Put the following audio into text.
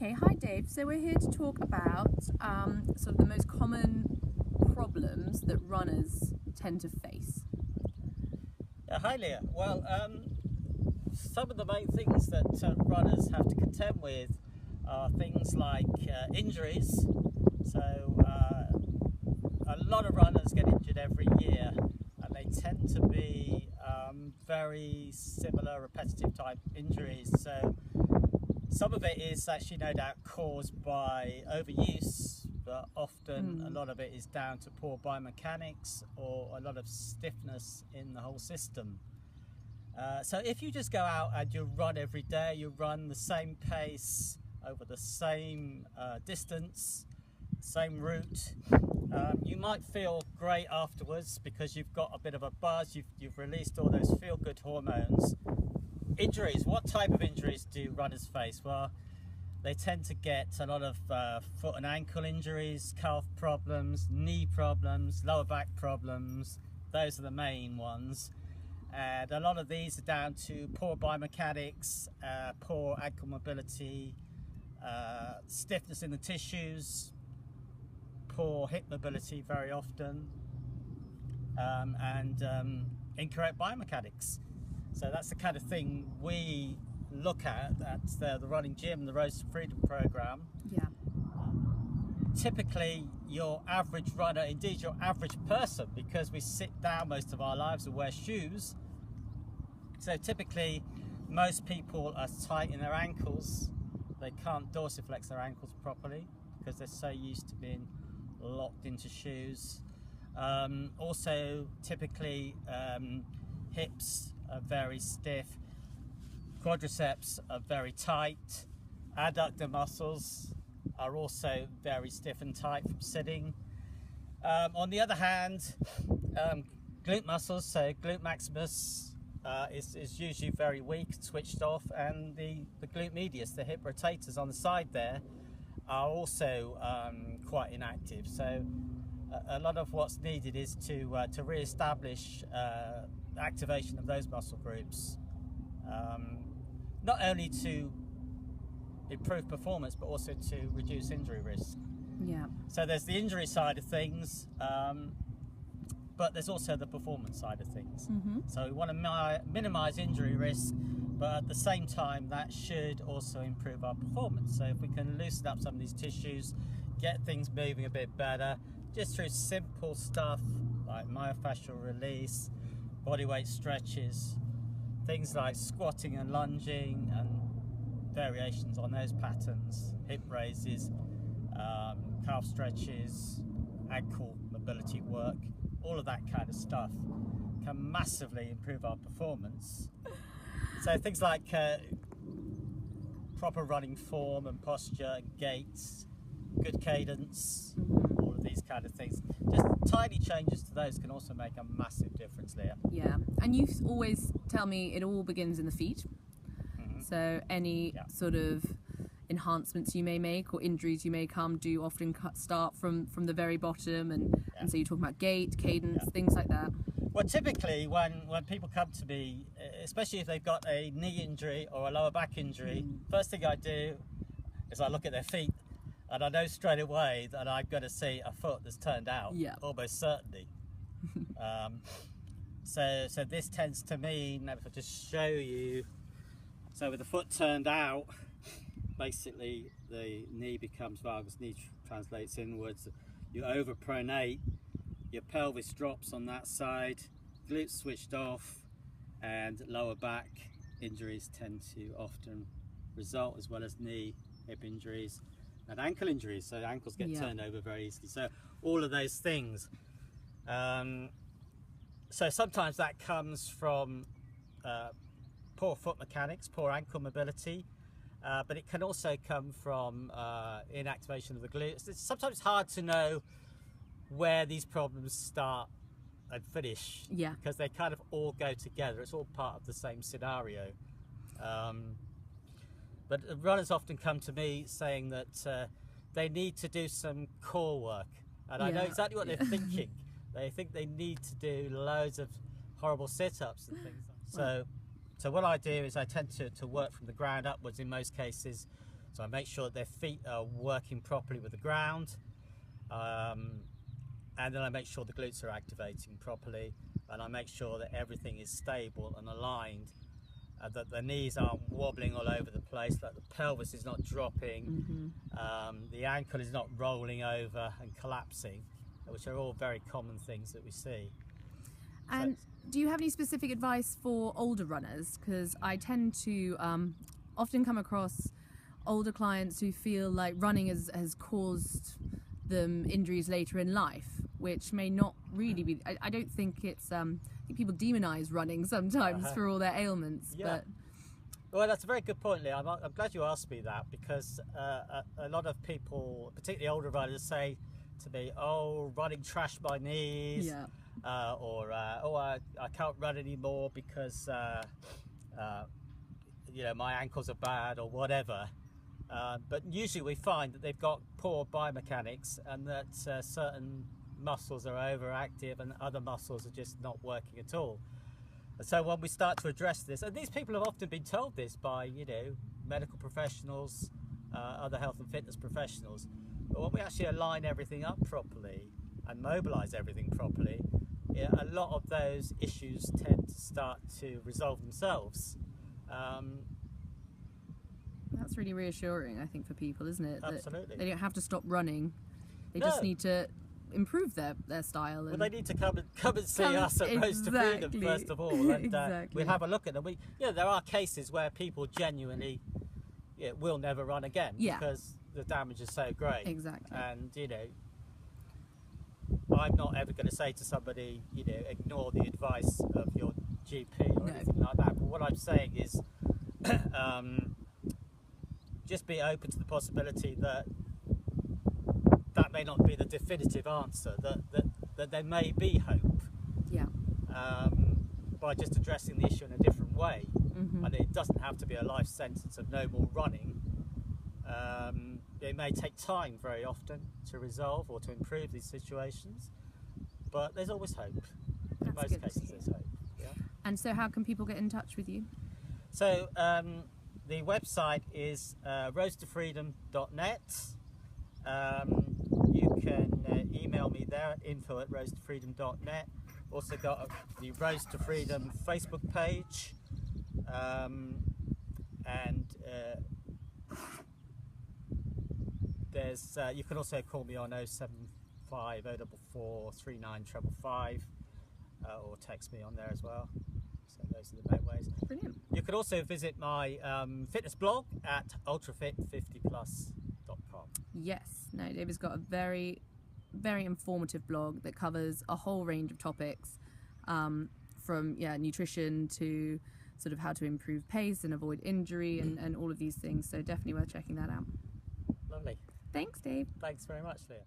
Okay, hi Dave. So we're here to talk about sort of the most common problems that runners tend to face. Hi Leah. Well, some of the main things that runners have to contend with are things like injuries. So a lot of runners get injured every year, and they tend to be very similar repetitive type injuries. So some of it is actually no doubt caused by overuse, but often a lot of it is down to poor biomechanics or a lot of stiffness in the whole system. So if you just go out and you run every day, you run the same pace over the same distance, same route, you might feel great afterwards because you've got a bit of a buzz, you've released all those feel-good hormones. Injuries, what type of injuries do runners face? Well, they tend to get a lot of foot and ankle injuries, calf problems, knee problems, lower back problems. Those are the main ones. And a lot of these are down to poor biomechanics, poor ankle mobility, stiffness in the tissues, poor hip mobility very often, and incorrect biomechanics. So that's the kind of thing we look at the running gym, the Road to Freedom program. Yeah. Typically, your average runner, indeed your average person, because we sit down most of our lives and wear shoes. So typically, most people are tight in their ankles. They can't dorsiflex their ankles properly because they're so used to being locked into shoes. Also, typically, hips are very stiff, quadriceps are very tight, adductor muscles are also very stiff and tight from sitting. On the other hand, glute muscles, so glute maximus is usually very weak, switched off, and the glute medius, the hip rotators on the side there, are also quite inactive. So a lot of what's needed is to re-establish activation of those muscle groups, not only to improve performance but also to reduce injury risk. Yeah. So there's the injury side of things, but there's also the performance side of things. So we want to minimize injury risk, but at the same time that should also improve our performance. So if we can loosen up some of these tissues, get things moving a bit better just through simple stuff like myofascial release, bodyweight stretches, things like squatting and lunging and variations on those patterns, hip raises, calf stretches, ankle mobility work, all of that kind of stuff can massively improve our performance. So things like proper running form and posture, gait, good cadence, all of these kind of things. Just tiny changes to those can also make a massive difference there. Yeah, and you always tell me it all begins in the feet. So any sort of enhancements you may make or injuries you may come do often start from the very bottom, and so you're talking about gait, cadence, things like that. Well, typically when people come to me, especially if they've got a knee injury or a lower back injury, first thing I do is I look at their feet, and I know straight away that I'm going to see a foot that's turned out, almost certainly. So this tends to mean, if I just show you, so with the foot turned out, basically the knee becomes valgus, knee translates inwards, you overpronate, your pelvis drops on that side, glutes switched off, and lower back injuries tend to often result, as well as knee, hip injuries and ankle injuries. So ankles get turned over very easily. So all of those things. So sometimes that comes from poor foot mechanics, poor ankle mobility, but it can also come from inactivation of the glutes. It's sometimes hard to know where these problems start and finish, because they kind of all go together. It's all part of the same scenario. But runners often come to me saying that they need to do some core work, and I know exactly what they're thinking. They think they need to do loads of horrible sit-ups and things. So what I do is I tend to work from the ground upwards in most cases. So I make sure that their feet are working properly with the ground, and then I make sure the glutes are activating properly, and I make sure that everything is stable and aligned, that the knees aren't wobbling all over the place, that the pelvis is not dropping, the ankle is not rolling over and collapsing, which are all very common things that we see. And do you have any specific advice for older runners? Because I tend to often come across older clients who feel like running has caused them injuries later in life, which may not really be. I don't think it's. I think people demonize running sometimes for all their ailments. Yeah. But well, that's a very good point, Leah. I'm glad you asked me that, because a lot of people, particularly older runners, say to me, "Oh, running trashed my knees." Yeah. I can't run anymore because my ankles are bad or whatever. But usually we find that they've got poor biomechanics, and that certain muscles are overactive and other muscles are just not working at all. And so when we start to address this, and these people have often been told this by medical professionals, other health and fitness professionals, but when we actually align everything up properly and mobilize everything properly, a lot of those issues tend to start to resolve themselves. That's really reassuring, I think, for people, isn't it? Absolutely. That they don't have to stop running. They No. just need to improve their style. Well, they need to come and see us at Road to Freedom first of all, and Exactly. we'll have a look at them. There are cases where people genuinely will never run again because the damage is so great. Exactly. And I'm not ever going to say to somebody, ignore the advice of your GP or anything like that. But what I'm saying is, just be open to the possibility that may not be the definitive answer. That there may be hope. Yeah. By just addressing the issue in a different way, Mm-hmm. and it doesn't have to be a life sentence of no more running. It may take time very often to resolve or to improve these situations, but there's always hope. In most cases there's hope. Yeah. And so how can people get in touch with you? So the website is roadtofreedom.net. You can email me there at info@roadtofreedom.net. Also got the Road to Freedom Facebook page, and there's you can also call me on 075 044 39555, or text me on there as well. So those are the main ways. Brilliant. You could also visit my fitness blog at ultrafit50plus.com. Yes. No, David's got a very, very informative blog that covers a whole range of topics, from nutrition to sort of how to improve pace and avoid injury and all of these things. So definitely worth checking that out. Lovely. Thanks, Dave. Thanks very much, Leah.